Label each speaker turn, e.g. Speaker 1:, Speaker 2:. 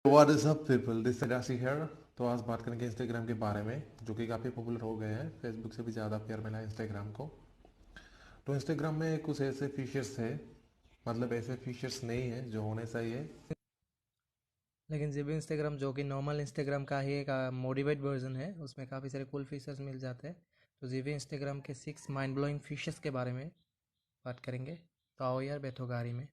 Speaker 1: What is up people, this राशि है। तो आज बात करेंगे इंस्टाग्राम के बारे में, जो कि काफ़ी पॉपुलर हो गए हैं। फेसबुक से भी ज़्यादा प्यार मिला है इंस्टाग्राम को। तो इंस्टाग्राम में कुछ ऐसे फीचर्स है, मतलब ऐसे फीचर्स नहीं है जो होने चाहिए।
Speaker 2: लेकिन जी भी इंस्टाग्राम जो कि नॉर्मल इंस्टाग्राम का ही एक मॉडिफाइड वर्जन है, उसमें काफ़ी सारे कूल फीचर्स मिल जाते हैं। तो जी भी इंस्टाग्राम के 6 माइंड ब्लोइंग फीचर्स के बारे में बात करेंगे। तो आओ यार बैठो गाड़ी में।